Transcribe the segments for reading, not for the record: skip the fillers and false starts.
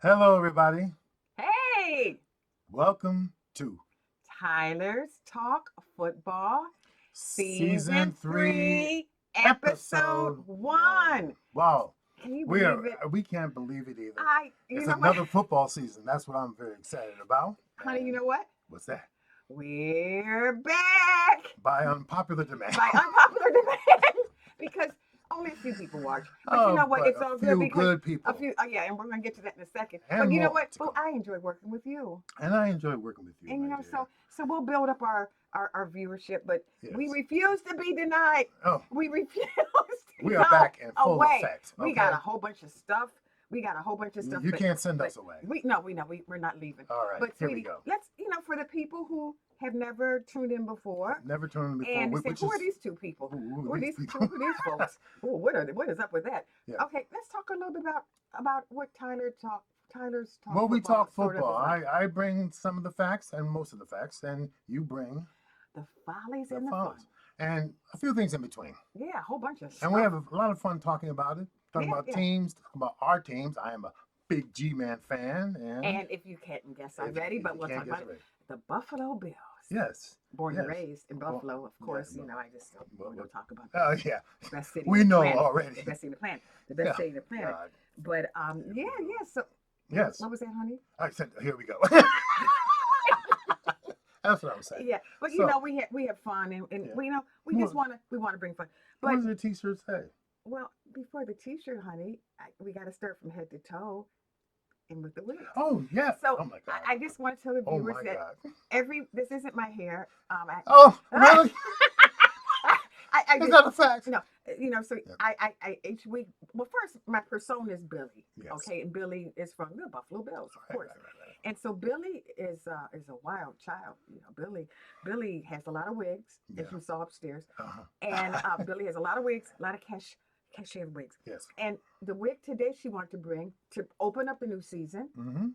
Hello, everybody. Hey, Welcome to Tyler's Talk Football season Season three, 3, Episode episode 1. 1. Wow, Can you we are believe it? we can't believe it either. You It's know what? another football season. That's what I'm very excited about. Honey, you And know what? what's that? We're back By unpopular demand. by unpopular demand because only a few people watch. But you know Oh, what? but It's a all good few because good a people few, yeah, and we're going to get to that in a second. and But you know more what? to Well, come. I enjoy working with you. And I enjoy working with you, And my you know, dear. so we'll build up our viewership, but we Yes. refuse to be denied. Oh, We refuse to we are go back in full away. effect. We Okay. got a whole bunch of stuff. We got a whole bunch of stuff. You can't send but us away. we no, we're not leaving. All right. But Here we sweetie, go. let's for the people who have never tuned in before Never tuned in before. and say, Which who are is these two people? who Who are are these these people? who are these folks? Oh, what is up with that? Yeah. Okay, let's talk a little bit about what Tyler's talk Well, we football talk sort of is football. like. I bring some of the facts and most of the facts, and you bring The follies the and the fun. follows and a few things in between. Yeah, a whole bunch of And we stuff. have a lot of fun talking about it, talking Yeah, about yeah. teams, talking about our teams. I am a big G-Man fan, and And if you can't guess if, already, if but you we'll can't talk guess about it. already, The Buffalo Bills. yes, Born and yes. raised in Well, Buffalo, of yeah, course. well, I just don't well, want to talk about oh that. yeah, The best city we in the know planet. already. The best city in the planet. The best Yeah, city in the planet. God, But here yeah, we go. yeah. So Yes, what was that, honey? I said, here we go. That's what I was saying. Yeah, but So, we have fun and yeah. we we just What, we want to bring fun. what But does your T-shirt say? well, before the T-shirt, honey, we got to start from head to toe and with the wigs. Oh yeah. So Oh my God. I just want to tell the Oh viewers my that God. this isn't my hair. Oh really? I Is just that a fact? so Yeah. I each week. Well, first my persona is Billy. Yes. Okay, and Billy is from the Buffalo Bills, of Right, course. right, right, And so Billy is a wild child. Billy has a lot of wigs, right. as you saw upstairs, Yeah. and Uh-huh. Billy has a lot of wigs, a lot of cashmere wigs. Yes. And the wig today she wanted to bring to open up the new season Mm-hmm.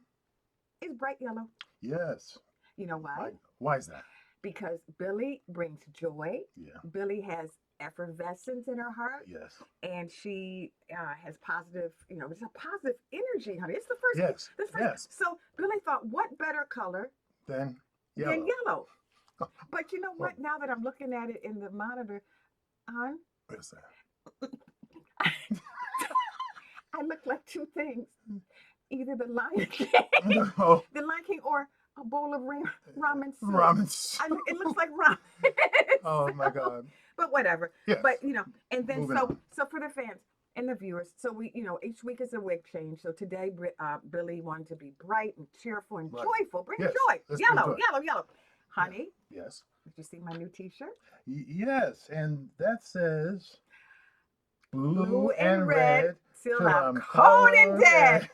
is bright yellow. Yes. You know why? Why is that? Because Billy brings joy. Yeah. Billy has effervescence in her heart, Yes. and she has positive, it's a positive energy, honey. It's the first, Yes. the first. Yes. So Billy thought, what better color Then than yellow. yellow? But you know Well, what? Now that I'm looking at it in the monitor, hon, what's that? I look like two things: either the Lion King, Oh, the Lion King, or a bowl of ramen soup. ramen. It looks like ramen. Oh my God. But whatever. Yes. But and then Moving on. so for the fans and the viewers, so we each week is a wig change. So today, Billy wanted to be bright and cheerful and Right. joyful. Bring Yes. joy. Let's bring Yellow, joy. yellow, yellow. Honey, Yes. did you see my new T-shirt? Yes, and that says Blue and red till till I'm I'm cold and cold dead. and-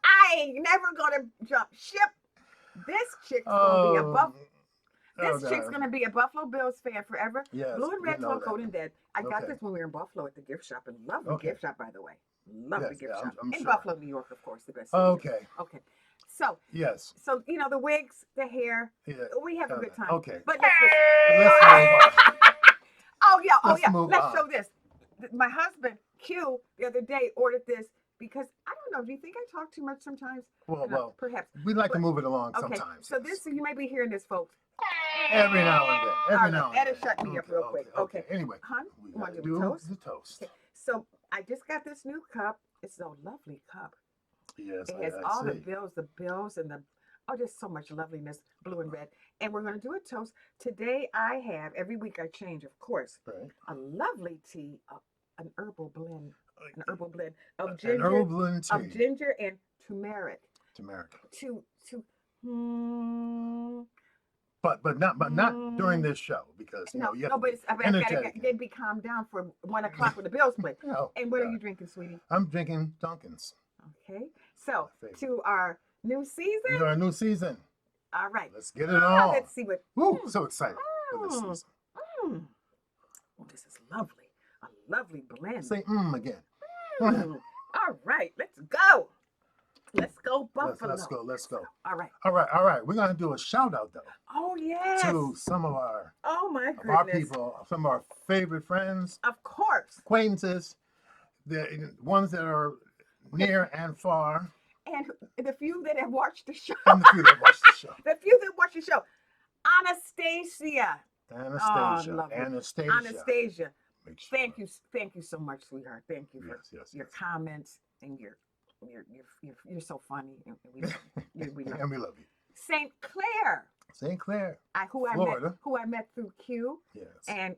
I ain't never gonna jump ship. This chick's gonna be a buff. This chick's God. gonna be a Buffalo Bills fan forever. Yes, Blue and we red know till I'm that. cold and dead. I got Okay. this when we were in Buffalo at the gift shop, and lovely Okay. gift shop, by the way. Lovely Yes, gift yeah, shop I'm in sure. Buffalo, New York, of course, the best. City. Okay. Okay. So Yes. the wigs, the hair, Yeah. we have a good time. Okay. But Let's move on. oh yeah, Let's move let's on. show this. My husband Q the other day ordered this because I don't know. Do you think I talk too much sometimes? Well, Perhaps. we like to But- move it along Okay. sometimes. So yes. you may be hearing this, folks. Every now and then. Every All right, now and that'll then. shut me up real quick. Okay. Anyway, Hon, we you want gotta to do a toast? the toast. Okay. So I just got this new cup. It's a lovely cup. Yes, It has I all see. the bills and just so much loveliness, blue and red. And we're going to do a toast. Today I have, every week I change, of course, Right. a lovely tea, an herbal blend of An ginger, herbal blend tea. and turmeric. Turmeric. To hmm, But not during this show because no, you have no, to but be I gotta energetic. get be calmed down for 1 o'clock with the Bills play. Oh, And what are God. you drinking, sweetie? I'm drinking Dunkin's. Okay, so My favorite. to our new season. We're our new season. All right, Let's get it on. let's see what. Woo, so excited for this Mm, season. mm. Oh, this is lovely. A lovely blend. Say again. Mm. All right, let's go. Let's go, Buffalo. Let's go. All right. All right. We're gonna do a shout out though Oh yes. to some of our Oh my of our goodness. people, some of our favorite friends, Of course. acquaintances, the ones that are near and far. And the few that have watched the show, And the few that watch the show. the few that watch the show, Anastasia. Oh, Anastasia. lovely. Anastasia. Anastasia. Make sure. Thank you so much, sweetheart. Thank you for your comments and you're so funny. And we love you. We love And we love you. St. Clair. St. Clair. Who I met through Q. Yes. And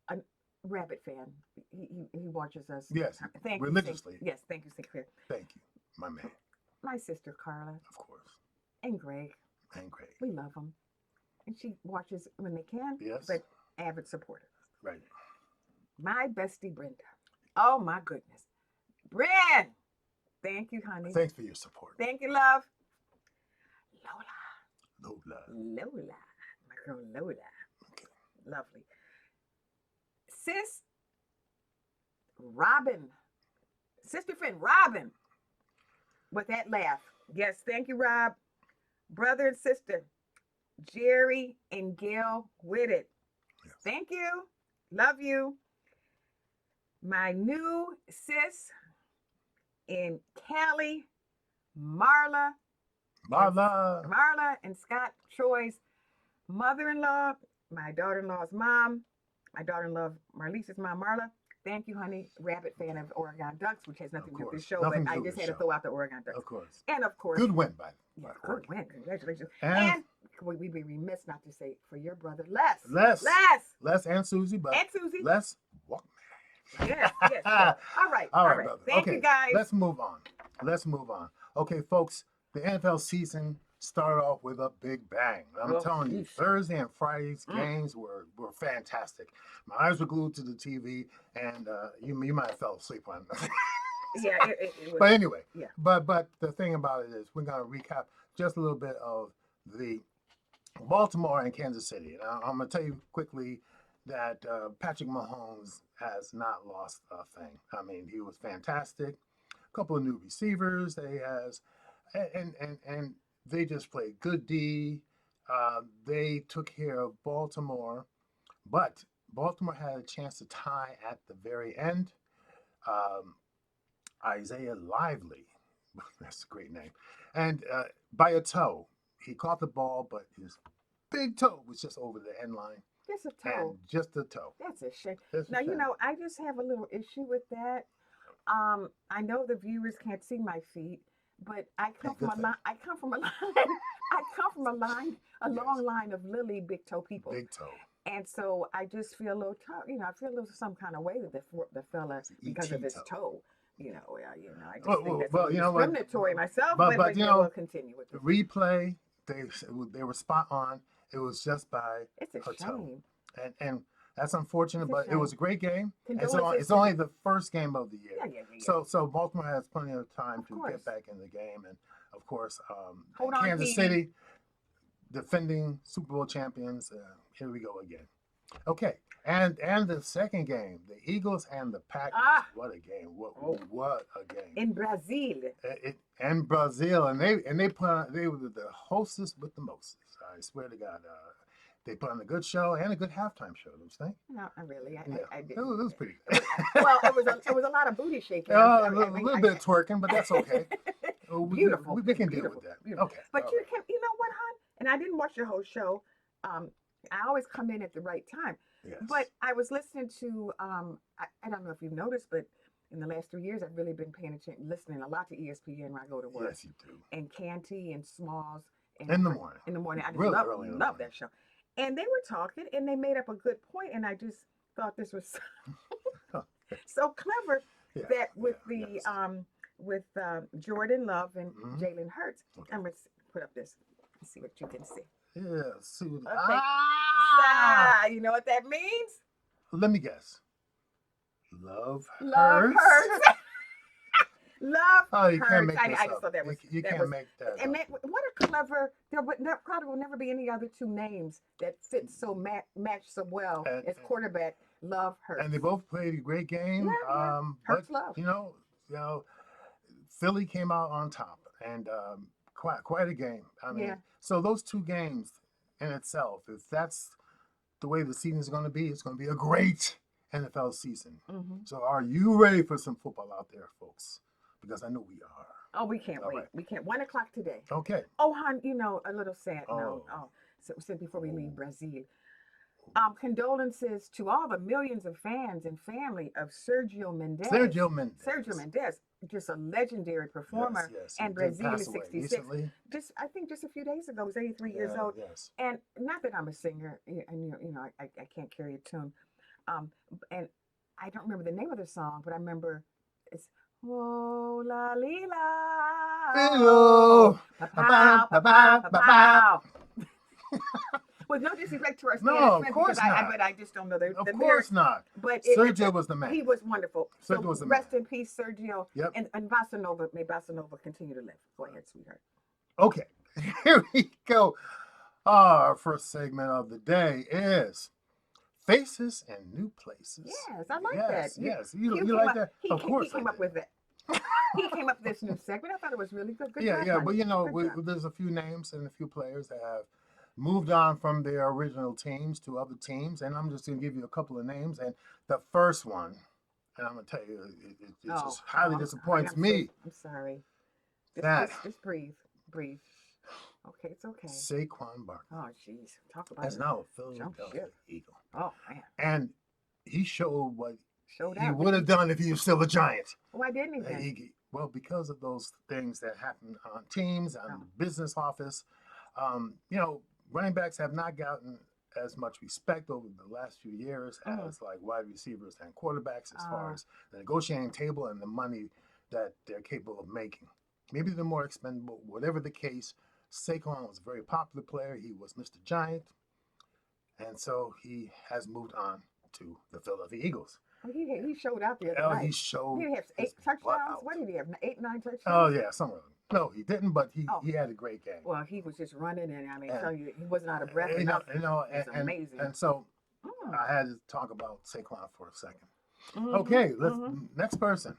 a Rabbit fan. He watches us. Yes. Thank religiously. you. Yes, thank you, St. Clair. Thank you, my man. My sister Carla. Of course. And Greg. And Greg. We love them. And she watches when they can. Yes. But avid supporter. Right. My bestie Brenda. Oh my goodness. Brenda. Thank you, honey. Thanks for your support. Thank you, love. Lola. Lola. My girl Lola. Okay. Lovely. Sis Robin. Sister friend Robin. With that laugh. Yes, thank you, Rob. Brother and sister, Jerry and Gail Whitted. Yes. Thank you. Love you. My new sis in Cali, Marla and Scott Troy's mother-in-law, my daughter-in-law's mom, my daughter-in-law Marlisa's mom, Marla. Thank you, honey. Rabbit fan of Oregon Ducks, which has nothing to do with the show, but I just had to throw out the Oregon Ducks. Of course. And of course. Good win, by good win. Congratulations. And we'd be remiss not to say for your brother, Les. Les and Susie, but Les Walkman. Yes. All right. Brother. Thank you, guys. Let's move on. Okay, folks, the NFL season started off with a big bang. I'm telling you, Thursday and Friday's games were fantastic. My eyes were glued to the TV, and you might have fell asleep on it. Yeah, it was. But anyway, yeah. But the thing about it is, we're going to recap just a little bit of the Baltimore and Kansas City. Now, I'm going to tell you quickly that Patrick Mahomes has not lost a thing. I mean, he was fantastic. A couple of new receivers that he has, and they just played good D. They took care of Baltimore, but Baltimore had a chance to tie at the very end. Isaiah Lively, that's a great name, and by a toe, he caught the ball, but his big toe was just over the end line. Just a toe. And just a toe. That's a shame. You know, I just have a little issue with that. I know the viewers can't see my feet, but I come from a line. I come from a long line of lily big toe people. Big toe. And so I just feel a little, I feel a little some kind of way that the fella because of his toe. I just think that's discriminatory myself. But we'll continue with the replay. They were spot on. It was just by it's a shame. Toe. And that's unfortunate, but it was a great game. And so it's only the first game of the year. Yeah. So Baltimore has plenty of time to get back in the game. And of course, Kansas City, defending Super Bowl champions. Here we go again. Okay. And the second game, the Eagles and the Packers. What a game! What a game! In Brazil. And Brazil, and they were the hostess with the mostest. I swear to God, they put on a good show and a good halftime show. Don't you think? No, not really. I did. It was pretty good. Well, it was a lot of booty shaking. A little bit of twerking, but that's okay. Beautiful. We can deal with that. Beautiful. Okay. But you know what, hon? And I didn't watch the whole show. I always come in at the right time. Yes. But I was listening to, I don't know if you've noticed, but in the last 3 years, I've really been paying attention, listening a lot to ESPN when I go to work. Yes, you do. And Canty and Smalls. In the morning. In the morning. I just really love that show. And they were talking, and they made up a good point, and I just thought this was so clever that with with Jordan Love and Jalen Hurts. Okay. I'm going to put up this and see what you can see. Yeah, see. Okay. You know what that means? Let me guess. Love hurts. Love you hurts. Can't make this I just thought that was. You can't make that. And what a clever. There probably will never be any other two names that fit so match so well as quarterback. Love hurts. And they both played a great game. Yeah. Hurts love. You know, Philly came out on top, and quite a game. I mean, so those two games in itself, if that's the way the season is going to be, it's going to be a great NFL season. Mm-hmm. So are you ready for some football out there, folks? Because I know we are. Oh, we can't wait. Right. We can't. 1 o'clock today. Okay. Oh, hon, a little sad note. Oh. So before we leave Brazil, condolences to all the millions of fans and family of Sergio Mendes. Sergio Mendes. Sergio Mendes, just a legendary performer. Yes. And Brazil is 66. Recently. I think just a few days ago, he was 83 years old. Yes. And not that I'm a singer, and I can't carry a tune. And I don't remember the name of the song, but I remember it's Oh la li la. Hello. Pa pow. With no disrespect to our Spanish friends, of course not. but I just don't know the Of course not. But Sergio was the man. He was wonderful. Sergio was the man. Rest in peace, Sergio. Yep. And Bossa Nova, may Bossa Nova continue to live. Go ahead, sweetheart. Okay, here we go. Our first segment of the day is Faces and New Places. Yes, I like that. Yes. You like that? Of course. He came up with it. He came up with this new segment. I thought it was really good. Good job, honey. But there's a few names and a few players that have moved on from their original teams to other teams, and I'm just going to give you a couple of names. And the first one, and I'm going to tell you, it just highly disappoints me. I'm sorry. Just breathe. Okay, it's okay. Saquon Barkley. Oh, jeez. Talk about That's it. now a Philadelphia Eagle. Oh, man. And he showed what he out. would have done if he was still a Giant. Why didn't he then? Well, because of those things that happen on teams, on the business office. Running backs have not gotten as much respect over the last few years as like wide receivers and quarterbacks as far as the negotiating table and the money that they're capable of making. Maybe they're more expendable, whatever the case. Saquon was a very popular player. He was Mr. Giant. And so he has moved on to the Philadelphia Eagles. Well, he showed out the other night. He showed. Did he have 8 touchdowns? What did he have? 8, 9 touchdowns? Oh, yeah, somewhere. No, he didn't, but he had a great game. Well, he was just running, and I tell you, he wasn't out of breath. It was amazing. And so I had to talk about Saquon for a second. Okay, let's next person,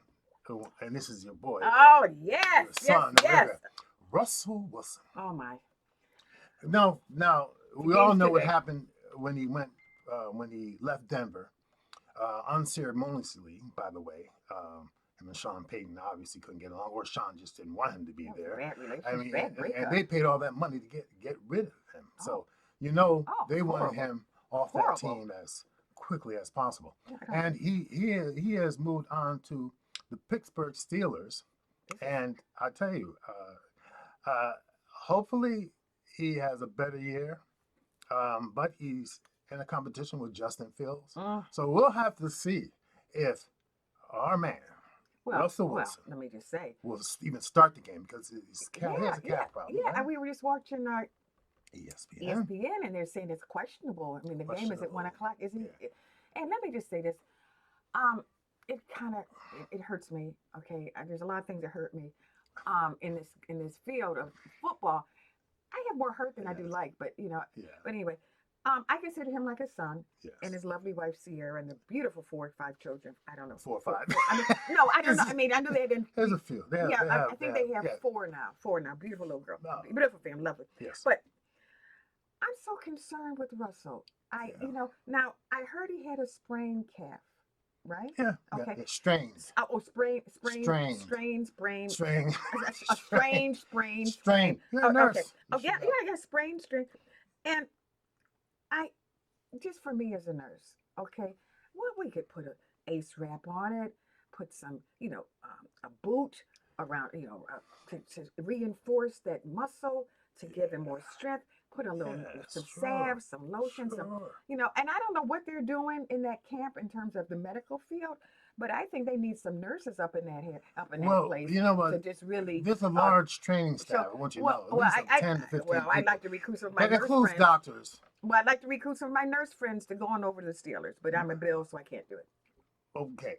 and this is your boy. Oh yes, your son, yes. Russell Wilson. Oh my. Now we all know what happened when he left Denver, unceremoniously, by the way. Him and Sean Payton obviously couldn't get along, or Sean just didn't want him to be there. Bad relationship. I mean, bad and they paid all that money to get rid of him. So they wanted him off that team as quickly as possible. And he has moved on to the Pittsburgh Steelers, and I tell you, hopefully he has a better year. But he's in a competition with Justin Fields, so we'll have to see if our man. Russell Wilson. Let me just say. Will even start the game because he has a calf problem. Yeah, right? we were just watching ESPN, and they're saying it's questionable. I mean, the game is at 1 o'clock, isn't it? And let me just say this. It kind of it hurts me. Okay, there's a lot of things that hurt me. In this field of football, I have more hurt than I do like. But But anyway. I consider him like a son, and his lovely wife Sierra, and the beautiful 4 or 5 children. I don't know. 4 or 5. No, I don't know. I mean, I know they didn't. There's a few. I think they have 4 now. 4 now. Beautiful little girl. Beautiful family, lovely. Yes. But I'm so concerned with Russell. Now I heard he had a sprained calf, right? Yeah. Okay. Yeah. Strains. Sprain. A strange sprain. Strain. You're a nurse. Okay. Oh yeah. Sprain. And just for me as a nurse, okay, well, we could put an ACE wrap on it, put some, a boot around, to reinforce that muscle, to give him more strength, put a little, some salve, some lotion, and I don't know what they're doing in that camp in terms of the medical field, but I think they need some nurses up in that place. You know what? To just really. There's a large training staff, I want you to know. At least 10 to 15 people. I'd like to recruit some of my nurse friends. That includes doctors. Well, I'd like to recruit some of my nurse friends to go on over to the Steelers, but I'm a Bill, so I can't do it. Okay.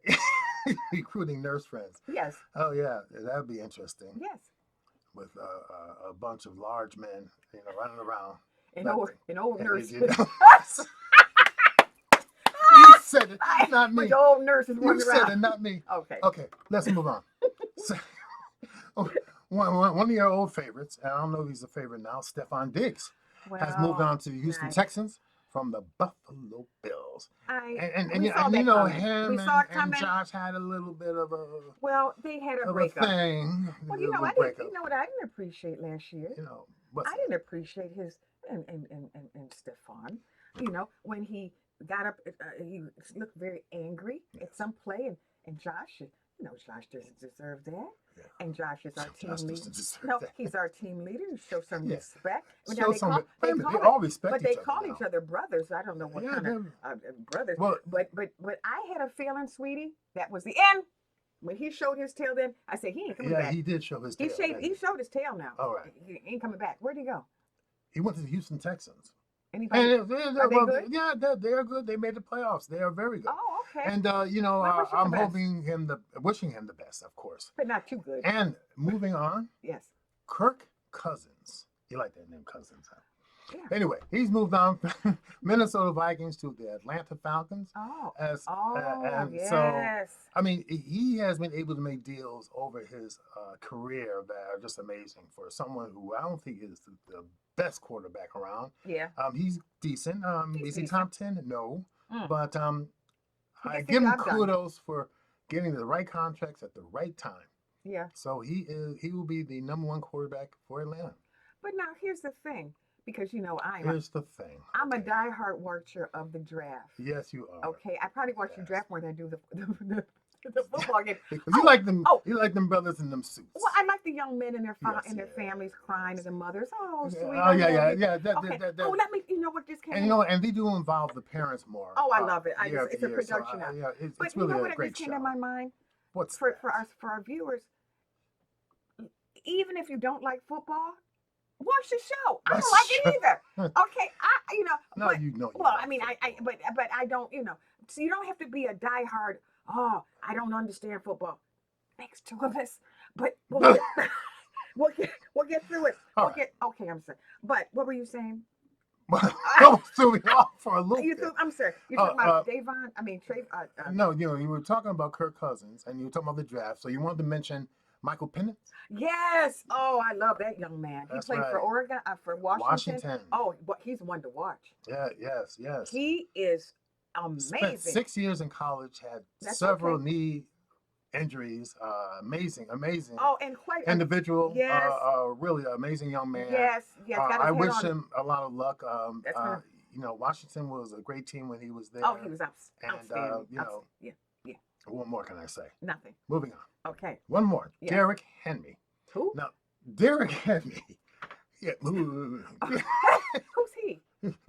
Recruiting nurse friends. Yes. Oh, yeah. That would be interesting. Yes. With a bunch of large men, running around. And old nurses. You said it, not me. With old nurses running around. You said it, not me. Okay, let's move on. One of your old favorites, and I don't know if he's a favorite now, Stephon Diggs, has moved on to the Houston Texans. from the Buffalo Bills. We saw that coming. Him We saw it and coming. Josh had a little bit of a they had a of breakup. a thing. Well, you know, I didn't. You know what I didn't appreciate last year? What's I didn't appreciate his and Stefan. You know, when he got up, he looked very angry at some play, and Josh, Josh doesn't deserve that. Yeah. And Josh is our team leader. No, he's our team leader. Show some respect. Show some. They all respect but each other. But they call each other brothers. I don't know what kind of brothers. Well, but I had a feeling, sweetie, that was the end. When he showed his tail, then I said he ain't coming back. Yeah, he did show his tail. He showed his tail now. All right. He ain't coming back. Where'd he go? He went to the Houston Texans. Anybody? Are they good? Yeah, they're good. They made the playoffs. They are very good. Oh, okay. And I'm wishing him the best, of course. But not too good. And moving on. Yes. Kirk Cousins. You like that name, Cousins, huh? Yeah. Anyway, he's moved on from Minnesota Vikings to the Atlanta Falcons. Yes. So, I mean, he has been able to make deals over his career that are just amazing for someone who I don't think is the best quarterback around. Yeah. He's decent. Is he top 10? No. But I give him kudos for getting the right contracts at the right time. Yeah. So he will be the number one quarterback for Atlanta. But now here's the thing. Because here's the thing. I'm a diehard watcher of the draft. Yes, you are. Okay, I probably watch the draft more than I do the football game. You like them. You like them brothers in them suits. Well, I like the young men and their families crying and the mothers. Oh, sweet. Oh yeah. Oh, let me. You know what this came. And and they do involve the parents more. Oh, I love it. It's a production. It's really a great show. But you know what just came to my mind? What's for our viewers? Even if you don't like football. Watch the show. I don't like it either. Okay, Well, I mean, but I don't. So you don't have to be a diehard. Oh, I don't understand football. Makes two of us, but we'll get through it. Okay, I'm sorry. But what were you saying? Don't throw me off for a little bit. I'm sorry. You're talking about Davon. I mean, Trey. No, you were talking about Kirk Cousins, and you were talking about the draft. So you wanted to mention Michael Penix? Yes. Oh, I love that young man. He played for Oregon, for Washington. Oh, he's one to watch. Yeah, yes. He is amazing. Spent 6 years in college, had several knee injuries. Amazing. Oh, and quite individual. Yes. Really amazing young man. Yes. I wish him a lot of luck. Washington was a great team when he was there. Oh, he was outstanding. Yeah. What more can I say? Nothing. Moving on. Okay. One more. Yes. Derrick Henry. Who? Now, Derrick Henry. Yeah. Who's he?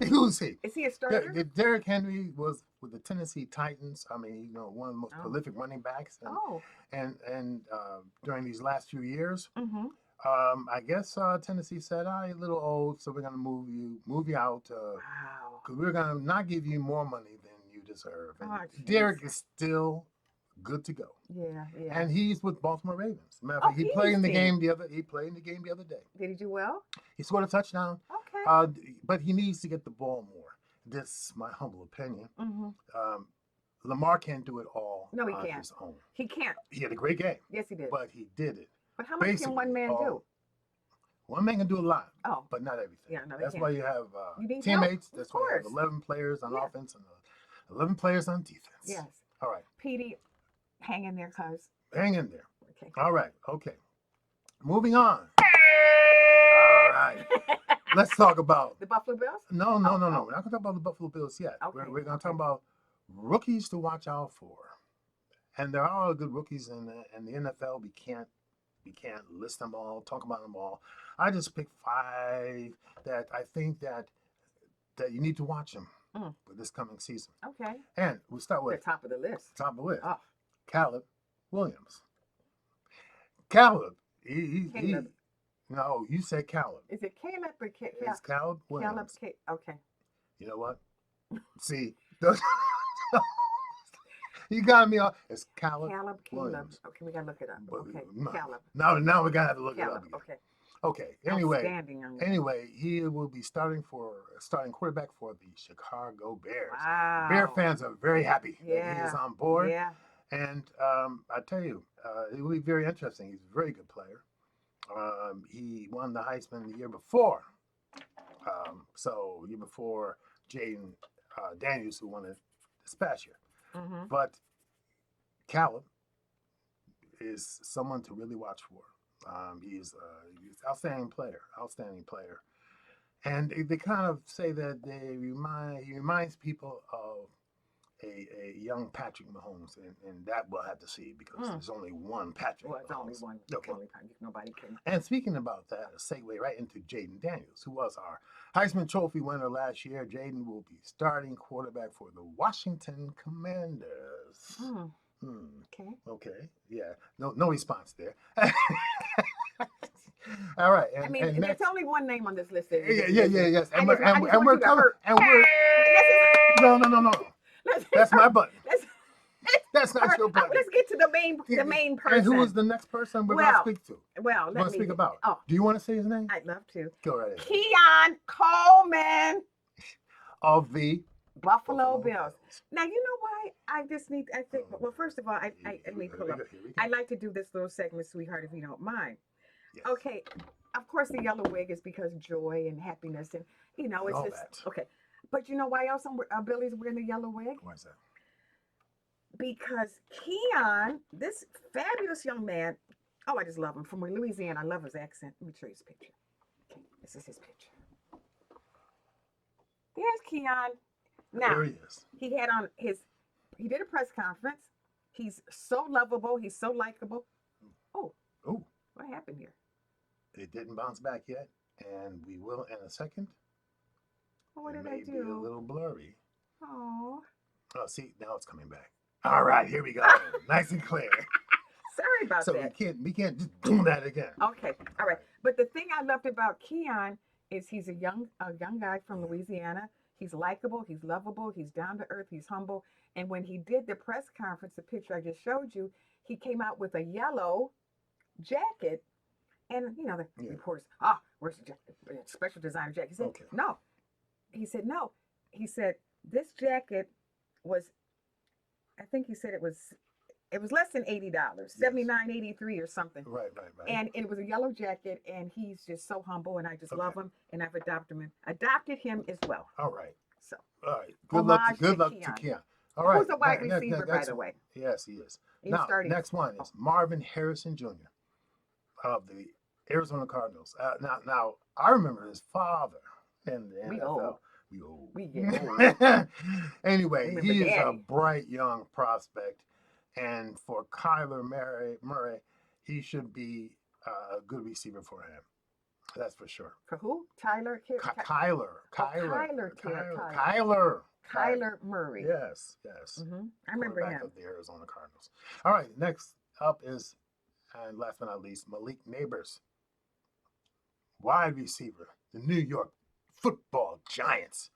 Who's he? Is he a starter? Derrick Henry was with the Tennessee Titans. I mean, one of the most prolific running backs. And during these last few years, I guess Tennessee said, "You're a little old, so we're gonna move you out. Because we're gonna not give you more money than you deserve." And Derrick is still good to go. Yeah. And he's with Baltimore Ravens. Matter of fact, he played in the game the other day. Did he do well? He scored a touchdown. Okay. But he needs to get the ball more. This is my humble opinion. Lamar can't do it all on his own. He can't. He had a great game. Yes, he did. But he did it. But how much can one man do? One man can do a lot. Oh. But not everything. Yeah, no, That's why you have teammates. That's why you have 11 players on offense and 11 players on defense. Yes. All right. Petey, hang in there, cuz. Hang in there. Okay. All right. Okay. Moving on. All right. Let's talk about the Buffalo Bills. No. We're not going to talk about the Buffalo Bills yet. Okay. We're going to talk about rookies to watch out for, and there are good rookies in the NFL. We can't list them all, talk about them all. I just picked 5 that I think that you need to watch them for this coming season. Okay. And we'll start with the top of the list. Oh. Caleb Williams. Caleb. Caleb. No, you said Caleb. Is it Caleb or Caleb? It's Caleb Williams. Okay. You know what? See, you got me off. It's Caleb. Williams. Okay, we gotta look it up. Okay, Caleb. Now we gotta look it up again. Okay. Okay. Anyway, he will be starting quarterback for the Chicago Bears. Wow. Bear fans are very happy that he is on board. Yeah. And I tell you, it will be very interesting. He's a very good player. He won the Heisman the year before. So year before Jaden Daniels, who won it this past year. Mm-hmm. But Callum is someone to really watch for. He's outstanding player, and they kind of say that he reminds people of a young Patrick Mahomes, and that we'll have to see because there's only one Patrick. Well, it's Mahomes. only one. Okay. Only nobody can. And speaking about that, a segue right into Jaden Daniels, who was our Heisman Trophy winner last year. Jaden will be starting quarterback for the Washington Commanders. Okay. Okay. Yeah. No response there. All right. And there's only one name on this list. Yes. And we're coming. And we're no. That's my button. That's not your button. Let's get to the main person. And who is the next person we're going to speak to? Well, let me speak about. Oh, do you want to say his name? I'd love to. Go right ahead. Keon Coleman of the Buffalo Bills. Now you know why I think. Well, first of all, let me pull up. I like to do this little segment, sweetheart, if you don't mind. Yes. Okay. Of course, the yellow wig is because joy and happiness, and it's just okay. But you know why else Billy's wearing the yellow wig? Why is that? Because Keon, this fabulous young man, I just love him. From Louisiana, I love his accent. Let me show you his picture. Okay, this is his picture. There's Keon. Now, there he is. He did a press conference. He's so lovable. He's so likable. Oh, what happened here? It didn't bounce back yet, and we will in a second. Well, what did I do? It may be a little blurry. Oh, see, now it's coming back. All right, here we go. Nice and clear. Sorry about that. So we can't just do that again. Okay, all right. But the thing I loved about Keon is he's a young guy from Louisiana. He's likable, he's lovable, he's down to earth, he's humble. And when he did the press conference, the picture I just showed you, he came out with a yellow jacket. And, the reporters, where's the jacket? Special designer jacket. He said, no. He said, no. He said, this jacket was, I think he said it was less than $80, $79.83 or something. Right. And it was a yellow jacket, and he's just so humble, and I just love him, and I've adopted him as well. All right. So. All right. Good luck to Keon. All right. Who's a wide receiver, by the way? Yes, he is. Next one is Marvin Harrison Jr. of the Arizona Cardinals. Now I remember his father in the NFL. We get old. Anyway, he is a bright young prospect. And for Kyler Murray, he should be a good receiver for him. That's for sure. For who? Kyler Murray. Yes. Mm-hmm. I remember him. Of the Arizona Cardinals. All right, next up is, and last but not least, Malik Neighbors, wide receiver, the New York Football Giants.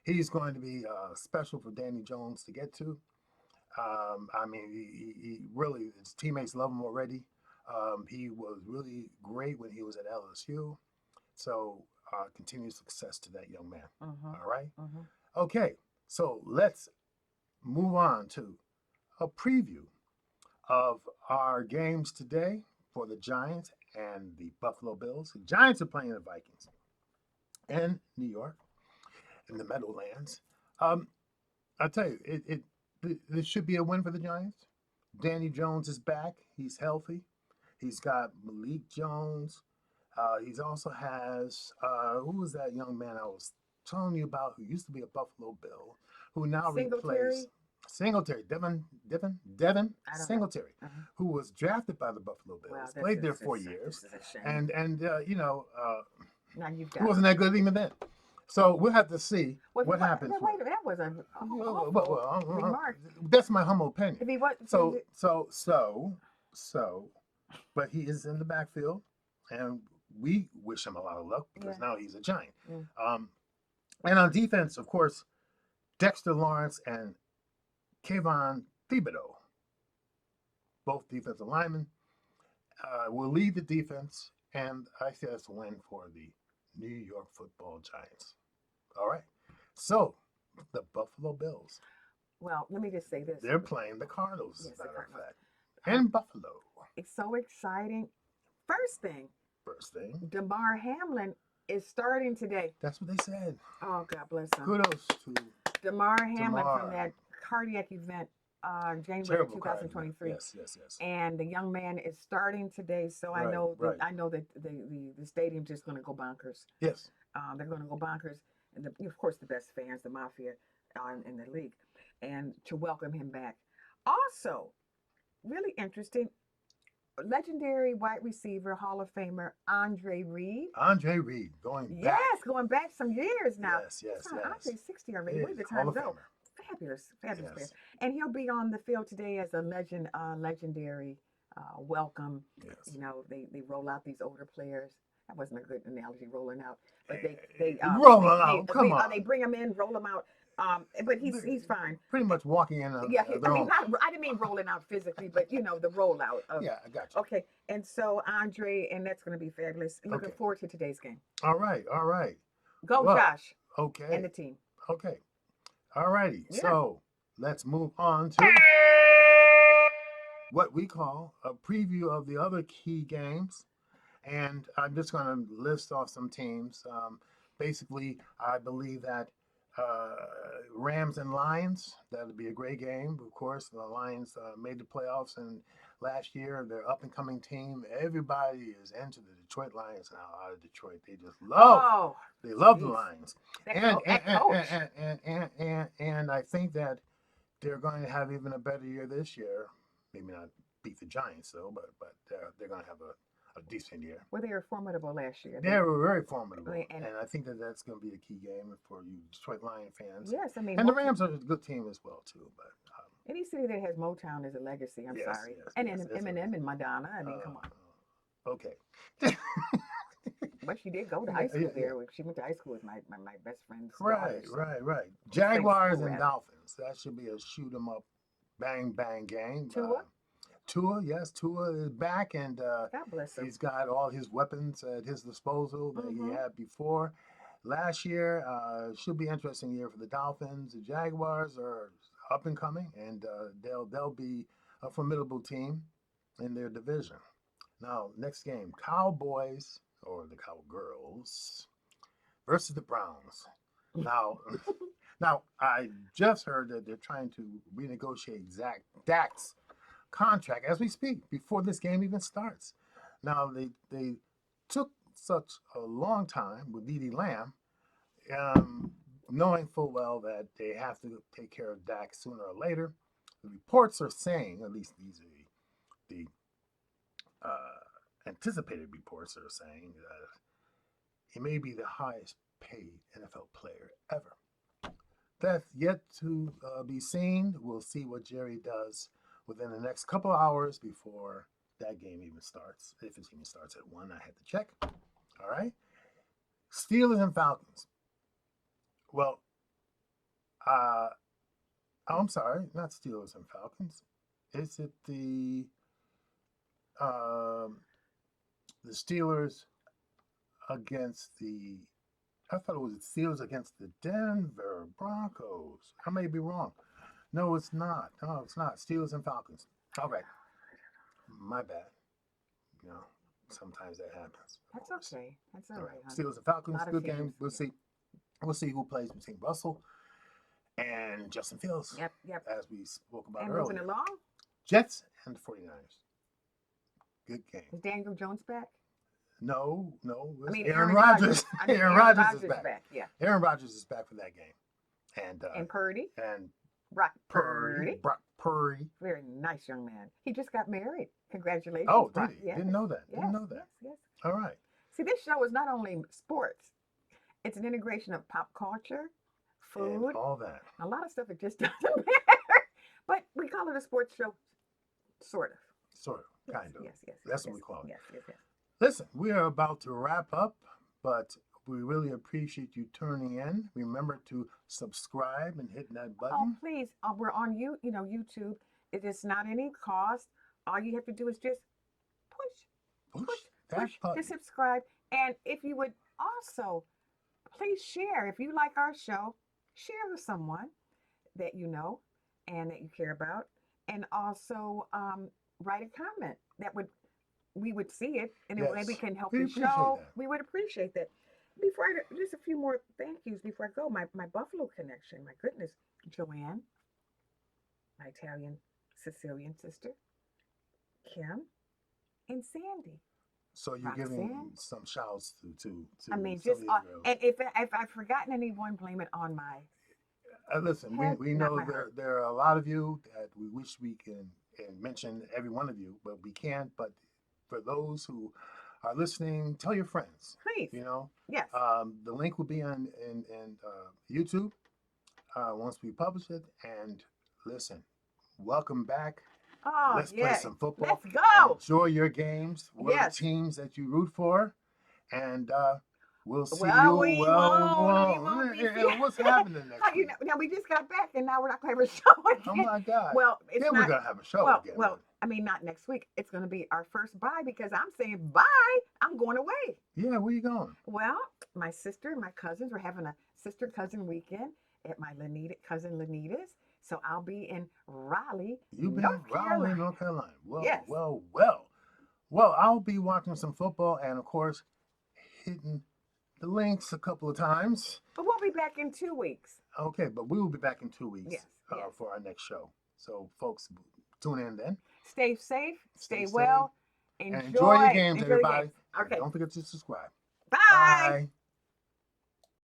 He's going to be special for Danny Jones to get to. He really, his teammates love him already. He was really great when he was at LSU. So continued success to that young man. All right? Okay, so let's move on to a preview of our games today for the Giants and the Buffalo Bills. The Giants are playing the Vikings in New York, in the Meadowlands. I'll tell you, this should be a win for the Giants. Danny Jones is back. He's healthy. He's got Malik Jones. He also has, who was that young man I was telling you about who used to be a Buffalo Bill, who now replaced Singletary, Devin Singletary, who was drafted by the Buffalo Bills, played there 4 years, and he wasn't that good even then. So we'll have to see what happens. Wait, that was a remark. That's my humble opinion. If he was, but he is in the backfield, and we wish him a lot of luck because now he's a Giant. And on defense, of course, Dexter Lawrence and Kayvon Thibodeau, both defensive linemen, will lead the defense, and I say that's a win for the New York Football Giants. All right. So, the Buffalo Bills. Well, let me just say this. They're playing the Cardinals, as a matter of fact. And Buffalo. It's so exciting. First thing. First thing. Damar Hamlin is starting today. That's what they said. Oh, God bless him. Kudos to Damar Hamlin Damar. from that cardiac event, January Terrible 2023. Yes. And the young man is starting today, so Right, I know right. I know that the stadium's just going to go bonkers. Yes. They're going to go bonkers, and of course the best fans, the Mafia, in the league, and to welcome him back. Also, really interesting, legendary wide receiver, Hall of Famer Andre Reed. Andre Reed going back. Yes, going back some years now. Yes. Andre's 60 already. Wait, the Hall time's of up. Famer. Fabulous player. Yes. And he'll be on the field today as a legendary welcome. Yes. You know, they roll out these older players. That wasn't a good analogy, rolling out, but they roll them out. Come on. They bring them in, roll them out. But he's fine. Pretty much walking in. Yeah, I didn't mean rolling out physically, but you know the rollout. Yeah, I got you. Okay, and so Andre, and that's going to be fabulous. Looking forward to today's game. All right. Go, Josh. Okay. And the team. Okay. All righty. Yeah. So let's move on to what we call a preview of the other key games. And I'm just going to list off some teams. Basically, I believe that Rams and Lions, that'll be a great game. Of course, the Lions made the playoffs, and last year, their up-and-coming team, everybody is into the Detroit Lions now out of Detroit. They just love, the Lions. And I think that they're going to have even a better year this year. Maybe not beat the Giants, though, but they're going to have a decent year. Well, they were formidable last year. They were very formidable, and I think that that's going to be a key game for you Detroit Lion fans. Yes, I mean, and the Rams are a good team as well too. But any city that has Motown is a legacy. I'm sorry, and Eminem and Madonna. I mean, come on. Okay. But she did go to high school there. She went to high school with my best friend's daughter. Right. Jaguars and Dolphins. That should be a shoot 'em up, bang bang game. Tua is back, and God bless him. He's got all his weapons at his disposal that he had before. Last year should be an interesting year for the Dolphins. The Jaguars are up and coming, and they'll be a formidable team in their division. Now, next game, Cowboys or the Cowgirls versus the Browns. Now, I just heard that they're trying to renegotiate Dak's contract as we speak before this game even starts. Now they took such a long time with DeeDee Lamb, knowing full well that they have to take care of Dak sooner or later. The reports are saying, at least these are the anticipated reports are saying that he may be the highest paid NFL player ever. That's yet to be seen. We'll see what Jerry does within the next couple of hours before that game even starts. If it even starts at 1, I had to check. All right. Steelers and Falcons. Well, I'm sorry, not Steelers and Falcons. Is it the Steelers against I thought it was the Steelers against the Denver Broncos. I may be wrong. No, it's not. Steelers and Falcons. All right. My bad. You know, sometimes that happens. That's okay. That's all right. Steelers and Falcons, good game. We'll see. We'll see who plays between Russell and Justin Fields. Yep. As we spoke about and earlier. Moving along. Jets and the 49ers. Good game. Is Daniel Jones back? No. I mean, Aaron Rodgers. Aaron Rodgers is back. Yeah. Aaron Rodgers is back for that game. And Purdy. And Brock Purdy. Brock Purdy. Very nice young man. He just got married. Congratulations. Oh, Brock. did he? Yes. Didn't know that. Yes. All right. See, this show is not only sports. It's an integration of pop culture, food. And all that. A lot of stuff that just doesn't matter. But we call it a sports show. Sort of. Kind of. Yes. That's what we call it. Yes. Listen, we are about to wrap up, but we really appreciate you tuning in. Remember to subscribe and hit that button. Oh, please. We're on YouTube. It is not any cost. All you have to do is just push to subscribe. And if you would also please share, if you like our show, share with someone that you know and that you care about. And also write a comment we would see it, and maybe can help the show. We would appreciate that. before just a few more thank yous before I go. My Buffalo connection. My goodness, Joanne, my Italian Sicilian sister, Kim, and Sandy. So you're giving some shouts to I mean, some of just these girls. and if I've forgotten anyone, blame it on my Listen, head, we not know my heart. there are a lot of you that we wish we can mention every one of you, but we can't. But for those who are listening, tell your friends. Please. You know, Yes. The link will be on in YouTube once we publish it. And listen, welcome back. Oh, Let's play yeah. some football. Let's go. Enjoy your games. What are the teams that you root for? And we'll see you. We won't be What's happening next week? Now we just got back, and now we're not going to have a show again. Oh my God! Well, it's we're gonna have a show again. Well, I mean, not next week. It's going to be our first bye because I'm saying bye. I'm going away. Yeah, where you going? Well, my sister and my cousins, we're having a sister cousin weekend at my cousin Lanita's. So I'll be in Raleigh, North Carolina. Well, yes. Well, I'll be watching some football and, of course, hitting the links a couple of times. But we'll be back in 2 weeks. Okay, but we will be back in 2 weeks yes. For our next show. So, folks, tune in then. Stay safe. Stay well. Enjoy your games, everybody. Okay. And don't forget to subscribe. Bye. Bye.